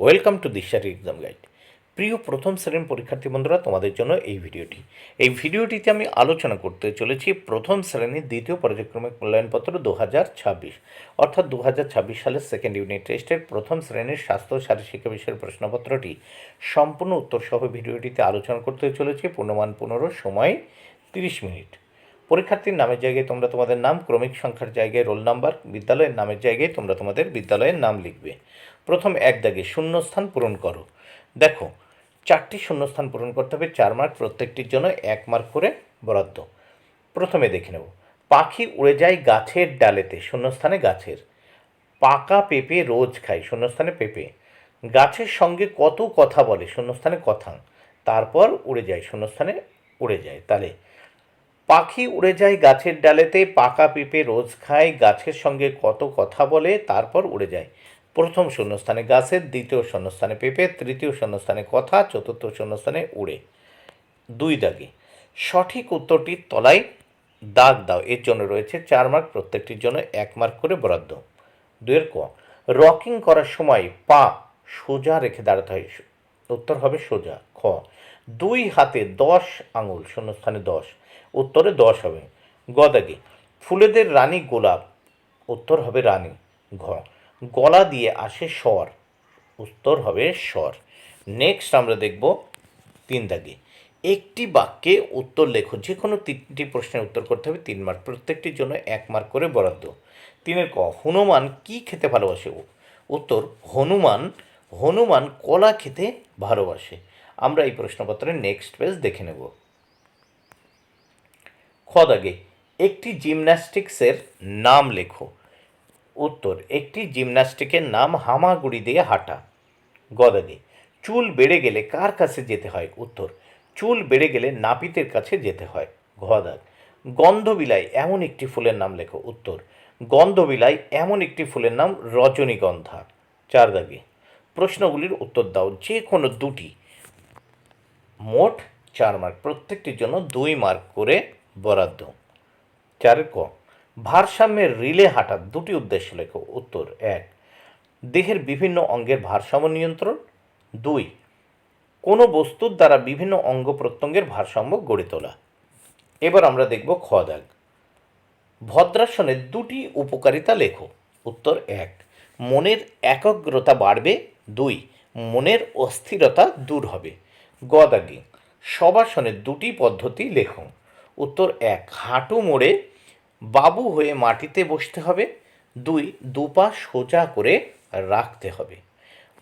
Welcome to Dishari exam guide. প্রিয় প্রথম শ্রেণীর পরীক্ষার্থী বন্ধুরা, তোমাদের জন্য এই ভিডিওটিতে আমি আলোচনা করতে চলেছি প্রথম শ্রেণীর দ্বিতীয় পর্যায়ক্রমিক মূল্যায়নপত্র 2026, অর্থাৎ 2026 সালের সেকেন্ড ইউনিট টেস্টের প্রথম শ্রেণীর স্বাস্থ্য ও শারীরশিক্ষা বিষয়ের প্রশ্নপত্রটি সম্পূর্ণ উত্তরসহ ভিডিওটিতে আলোচনা করতে চলেছি। পূর্ণমান 15, সময় 30 মিনিট। পরীক্ষার্থীর নামের জায়গায় তোমরা তোমাদের নাম, ক্রমিক সংখ্যার জায়গায় রোল নাম্বার, বিদ্যালয়ের নামের জায়গায় তোমরা তোমাদের বিদ্যালয়ের নাম লিখবে। প্রথম এক দাগে শূন্যস্থান পূরণ করো। দেখো, 4টি শূন্যস্থান পূরণ করতে হবে, 4 মার্ক, প্রত্যেকটির জন্য 1 মার্ক করে বরাদ্দ। প্রথমে দেখে নেব, পাখি উড়ে যায় গাছের ডালেতে, শূন্যস্থানে গাছের। পাকা পেঁপে রোজ খায়, শূন্যস্থানে পেঁপে। গাছের সঙ্গে কত কথা বলে, শূন্যস্থানে কথা। তারপর উড়ে যায়, শূন্যস্থানে উড়ে যায়। তাহলে পাখি উড়ে যায় গাছের ডালেতে, পাকা পেঁপে রোজ খায়, গাছের সঙ্গে কত কথা বলে, তারপর উড়ে যায়। প্রথম শূন্যস্থানে গাছের, দ্বিতীয় শূন্যস্থানে পেঁপে, তৃতীয় শূন্যস্থানে কথা, চতুর্থ শূন্যস্থানে উড়ে। 2 দাগে সঠিক উত্তরটির তলায় দাগ দাও। এর জন্য রয়েছে 4 মার্ক, প্রত্যেকটির জন্য 1 মার্ক করে বরাদ্দ। 2 ক, রকিং করার সময় পা সোজা রেখে দাঁড়াতে হয়, উত্তর হবে সোজা। খ, 2 হাতে 10 আঙুল, শূন্যস্থানে 10, উত্তরে 10 হবে। গ দাগে ফুলেদের রানী গোলাপ, উত্তর হবে রানী। ঘ, গলা দিয়ে আসে স্বর, উত্তর হবে স্বর। নেক্সট আমরা দেখব 3 দাগে একটি বাক্যে উত্তর লেখো। যে কোনো 3টি প্রশ্নের উত্তর করতে হবে, 3 মার্ক, প্রত্যেকটির জন্য 1 মার্ক করে বরাদ্দ। 3 ক, হনুমান কি খেতে ভালোবাসে, উত্তর হনুমান কলা খেতে ভালোবাসে। আমরা এই প্রশ্নপত্রের নেক্সট পেজ দেখে নেব। খ দাগে একটি জিমন্যাস্টিক্সের নাম লেখো, উত্তর একটি জিমন্যাস্টিকের নাম হামাগুড়ি দিয়ে হাঁটা। গ দাগে চুল বেড়ে গেলে কার কাছে যেতে হয়, উত্তর চুল বেড়ে গেলে নাপিতের কাছে যেতে হয়। ঘ দাগ গন্ধবিলাই এমন একটি ফুলের নাম লেখো, উত্তর গন্ধবিলাই এমন একটি ফুলের নাম রজনীগন্ধা। 4 দাগে প্রশ্নগুলির উত্তর দাও, যে কোনো 2টি। মোট 4 মার্ক, প্রত্যেকটির জন্য 2 মার্ক করে বরাদ্দ। 4 ক, ভারসাম্যের রিলে হাঁটার 2টি উদ্দেশ্য লেখো, উত্তর 1 দেহের বিভিন্ন অঙ্গের ভারসাম্য নিয়ন্ত্রণ, 2 কোনো বস্তুর দ্বারা বিভিন্ন অঙ্গ প্রত্যঙ্গের ভারসাম্য গড়ে তোলা। এবার আমরা দেখব খ দাগ, ভদ্রাসনের 2টি উপকারিতা লেখো, উত্তর 1 মনের একাগ্রতা বাড়বে, 2 মনের অস্থিরতা দূর হবে। গ দাগে শবাসনের 2টি পদ্ধতি লেখো, উত্তর 1 হাঁটু মোড়ে বাবু হয়ে মাটিতে বসতে হবে, 2 দুপা সোজা করে রাখতে হবে।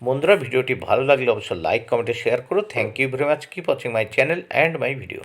বন্ধুরা, ভিডিওটি ভালো লাগলে অবশ্যই লাইক, কমেন্টে শেয়ার করো। Thank you very much. Keep watching my channel and my video.